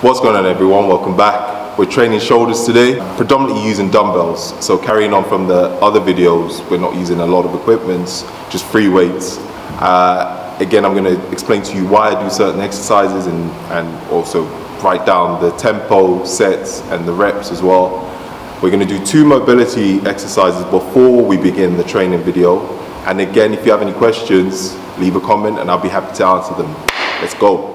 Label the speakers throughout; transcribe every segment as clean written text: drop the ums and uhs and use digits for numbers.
Speaker 1: What's going on, everyone? Welcome back. We're training shoulders today, predominantly using dumbbells. So carrying on from the other videos, we're not using a lot of equipment, just free weights. Again, I'm going to explain to you why I do certain exercises and also write down the tempo, sets, and the reps as well. We're going to do 2 mobility exercises before we begin the training video. And again, if you have any questions, leave a comment and I'll be happy to answer them. Let's go.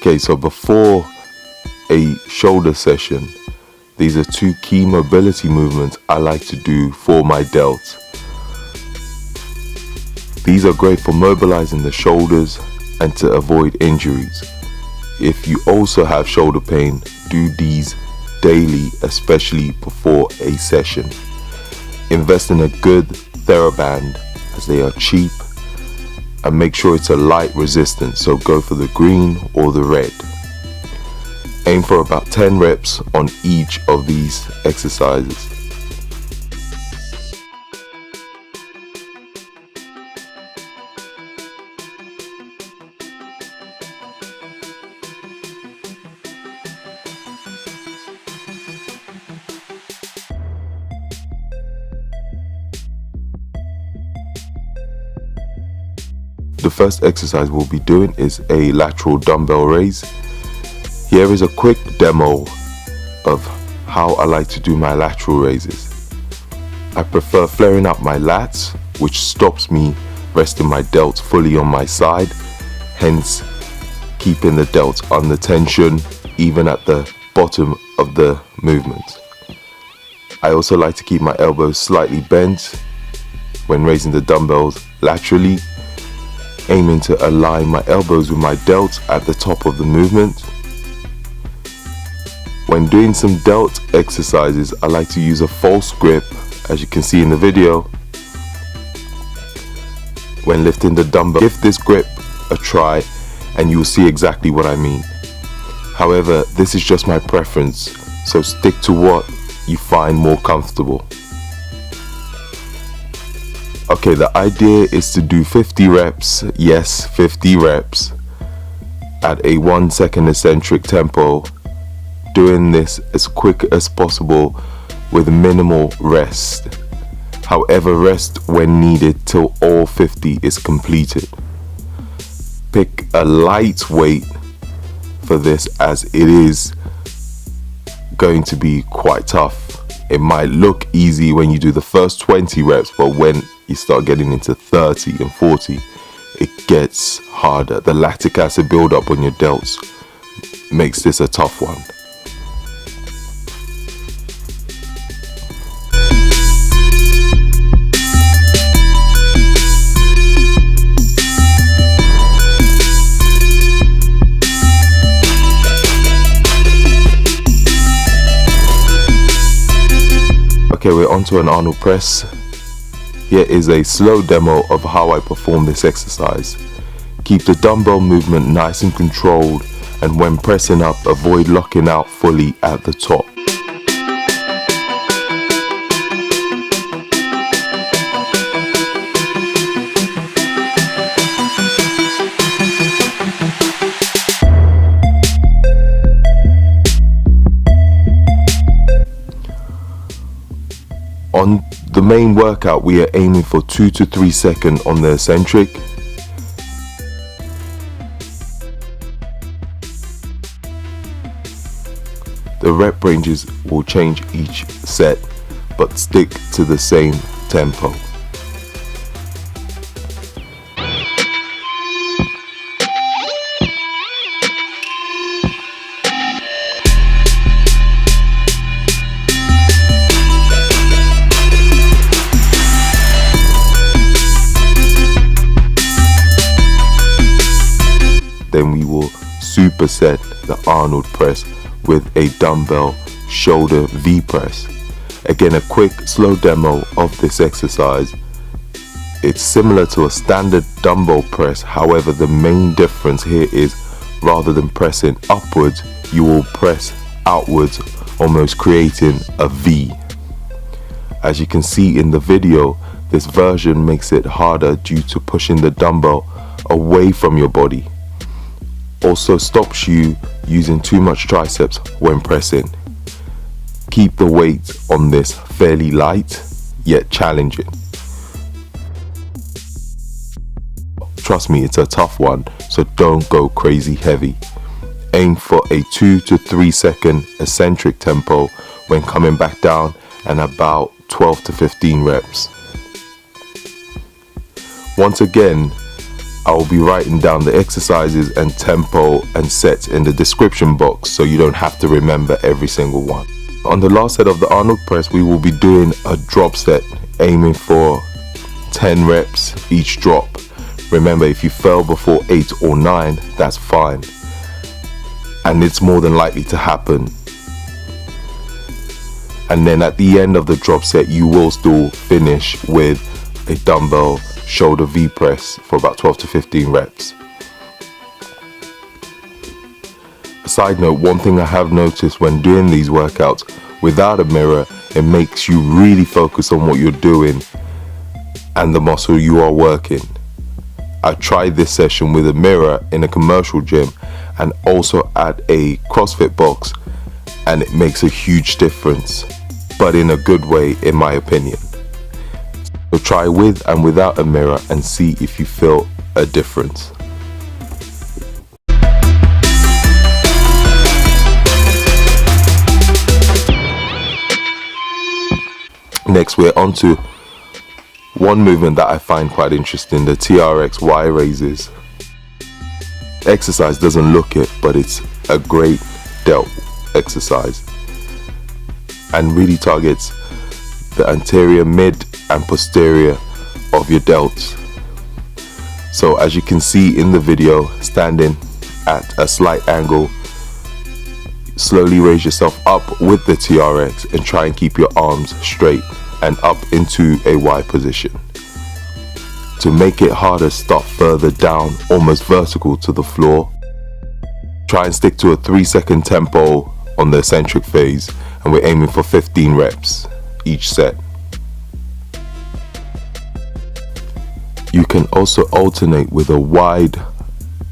Speaker 1: Okay, so before a shoulder session, these are 2 key mobility movements I like to do for my delts. These are great for mobilizing the shoulders and to avoid injuries. If you also have shoulder pain, do these daily, especially before a session. Invest in a good TheraBand as they are cheap, and make sure it's a light resistance, so go for the green or the red. Aim for about 10 reps on each of these exercises. The first exercise we'll be doing is a lateral dumbbell raise. Here is a quick demo of how I like to do my lateral raises. I prefer flaring up my lats, which stops me resting my delts fully on my side, hence keeping the delts under tension even at the bottom of the movement. I also like to keep my elbows slightly bent when raising the dumbbells laterally, aiming to align my elbows with my delts at the top of the movement. When doing some delt exercises, I like to use a false grip, as you can see in the video. When lifting the dumbbell, give this grip a try and you'll see exactly what I mean. However, this is just my preference, so stick to what you find more comfortable. Okay, the idea is to do 50 reps, yes, 50 reps, at a 1 second eccentric tempo, doing this as quick as possible with minimal rest. However, rest when needed till all 50 is completed. Pick a light weight for this, as it is going to be quite tough. It might look easy when you do the first 20 reps, but when you start getting into 30 and 40, it gets harder. The lactic acid buildup on your delts makes this a tough one. Okay, we're onto an Arnold press. Here is a slow demo of how I perform this exercise. Keep the dumbbell movement nice and controlled, and when pressing up, avoid locking out fully at the top. On the main workout, we are aiming for 2 to 3 seconds on the eccentric. The rep ranges will change each set, but stick to the same tempo. Then we will superset the Arnold press with a dumbbell shoulder V press. Again, a quick slow demo of this exercise. It's similar to a standard dumbbell press, however the main difference here is rather than pressing upwards, you will press outwards, almost creating a V. As you can see in the video, this version makes it harder due to pushing the dumbbell away from your body. also stops you using too much triceps when pressing. Keep the weight on this fairly light yet challenging. Trust me, it's a tough one, so don't go crazy heavy. Aim for a 2 to 3 second eccentric tempo when coming back down and about 12 to 15 reps. Once again, I will be writing down the exercises and tempo and sets in the description box so you don't have to remember every single one. On the last set of the Arnold press, we will be doing a drop set, aiming for 10 reps each drop. Remember, if you fell before 8 or 9, that's fine. And it's more than likely to happen. And then at the end of the drop set, you will still finish with a dumbbell shoulder V press for about 12 to 15 reps. A side note, one thing I have noticed when doing these workouts without a mirror, it makes you really focus on what you're doing and the muscle you are working. I tried this session with a mirror in a commercial gym and also at a CrossFit box, and it makes a huge difference, but in a good way in my opinion. So try with and without a mirror and see if you feel a difference. Next, we're on to one movement that I find quite interesting, the TRX Y raises. Exercise doesn't look it, but it's a great delt exercise and really targets the anterior, mid and posterior of your delts. So as you can see in the video, standing at a slight angle, slowly raise yourself up with the TRX and try and keep your arms straight and up into a Y position. To make it harder, start further down, almost vertical to the floor. Try and stick to a 3-second tempo on the eccentric phase, and we're aiming for 15 reps each set. You can also alternate with a wide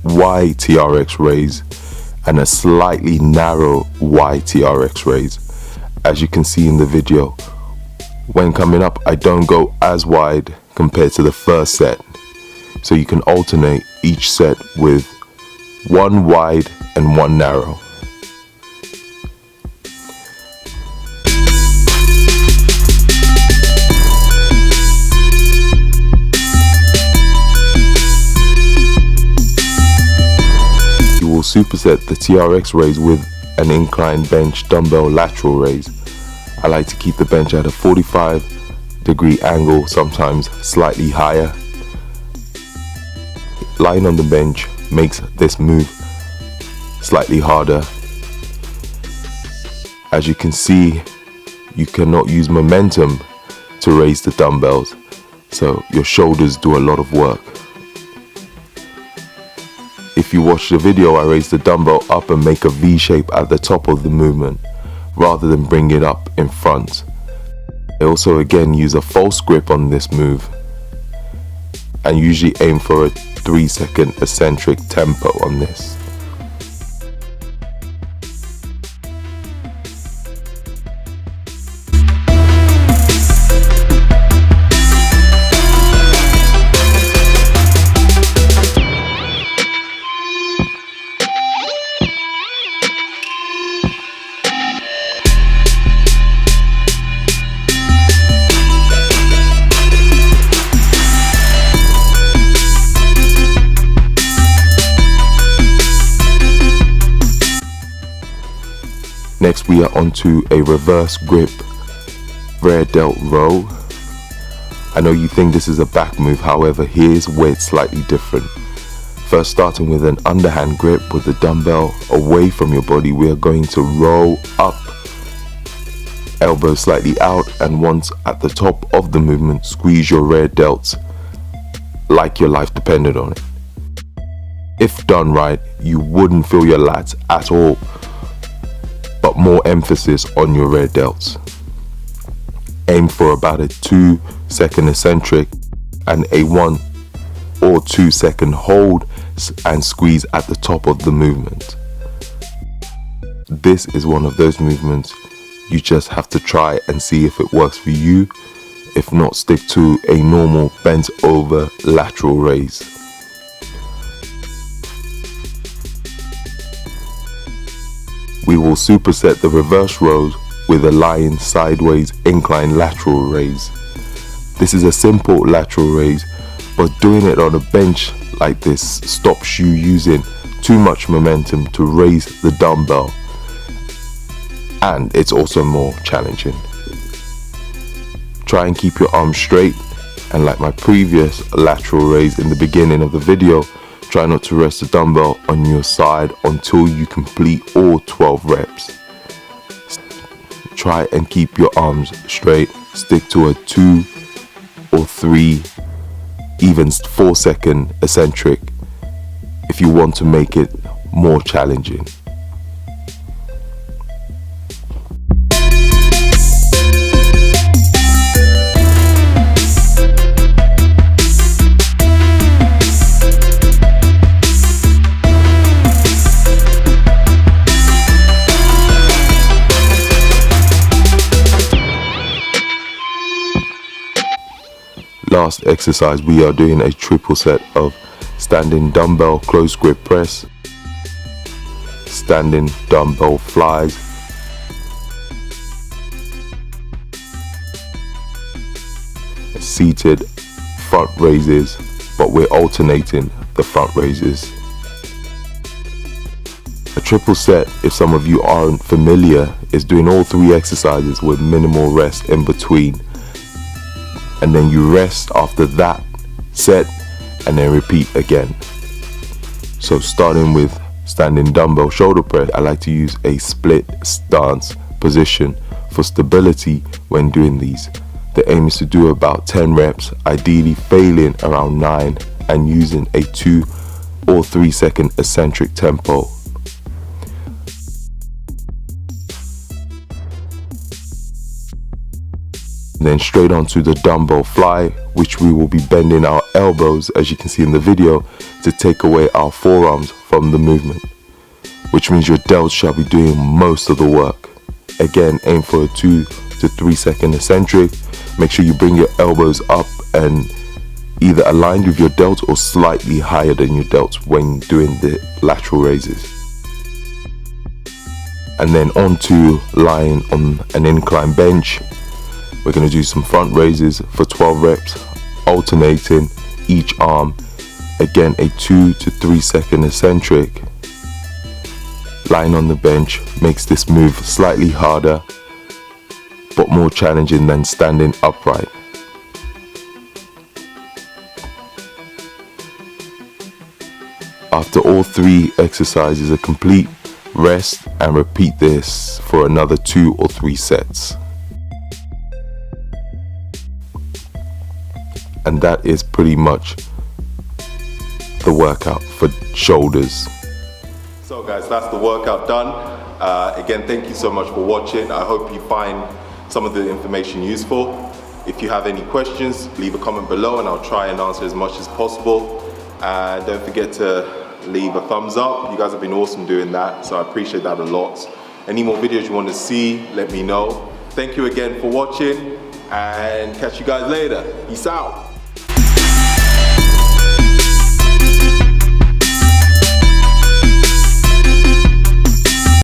Speaker 1: Y TRX raise and a slightly narrow Y TRX raise. As you can see in the video, when coming up, I don't go as wide compared to the first set. So you can alternate each set with one wide and one narrow. You will superset the TRX raise with an incline bench dumbbell lateral raise. I like to keep the bench at a 45-degree angle, sometimes slightly higher. Lying on the bench makes this move slightly harder. As you can see, you cannot use momentum to raise the dumbbells, so your shoulders do a lot of work. If you watch the video, I raise the dumbbell up and make a V shape at the top of the movement, rather than bring it up in front. I also again use a false grip on this move and usually aim for a 3-second eccentric tempo on this. Next, we are onto a reverse grip rear delt row. I know you think this is a back move, however, here's where it's slightly different. First, starting with an underhand grip with the dumbbell away from your body, we are going to roll up, elbow slightly out, and once at the top of the movement, squeeze your rear delts like your life depended on it. If done right, you wouldn't feel your lats at all, but more emphasis on your rear delts. Aim for about a 2-second eccentric and a 1 or 2 second hold and squeeze at the top of the movement. This is one of those movements you just have to try and see if it works for you. If not, stick to a normal bent over lateral raise. We will superset the reverse rows with a lying sideways incline lateral raise. This is a simple lateral raise, but doing it on a bench like this stops you using too much momentum to raise the dumbbell, and it's also more challenging. Try and keep your arms straight, and like my previous lateral raise in the beginning of the video, try not to rest the dumbbell on your side until you complete all 12 reps. Try and keep your arms straight. Stick to a 2 or 3, even 4 second eccentric if you want to make it more challenging. Last exercise, we are doing a triple set of standing dumbbell close grip press, standing dumbbell flies, seated front raises, but we're alternating the front raises. A triple set, if some of you aren't familiar, is doing all 3 exercises with minimal rest in between, and then you rest after that set and then repeat again. So starting with standing dumbbell shoulder press, I like to use a split stance position for stability when doing these. The aim is to do about 10 reps, ideally failing around 9 and using a 2 or 3 second eccentric tempo. Then straight onto the dumbbell fly, which we will be bending our elbows, as you can see in the video, to take away our forearms from the movement, which means your delts shall be doing most of the work. Again, aim for a 2 to 3 second eccentric. Make sure you bring your elbows up and either aligned with your delts or slightly higher than your delts when doing the lateral raises. And then onto lying on an incline bench. We're going to do some front raises for 12 reps, alternating each arm. Again, a 2 to 3 second eccentric. Lying on the bench makes this move slightly harder, but more challenging than standing upright. After all 3 exercises are complete, rest and repeat this for another 2 or 3 sets. And that is pretty much the workout for shoulders. So guys, that's the workout done. Again, thank you so much for watching. I hope you find some of the information useful. If you have any questions, leave a comment below and I'll try and answer as much as possible. And don't forget to leave a thumbs up. You guys have been awesome doing that, so I appreciate that a lot. Any more videos you want to see, let me know. Thank you again for watching and catch you guys later. Peace out.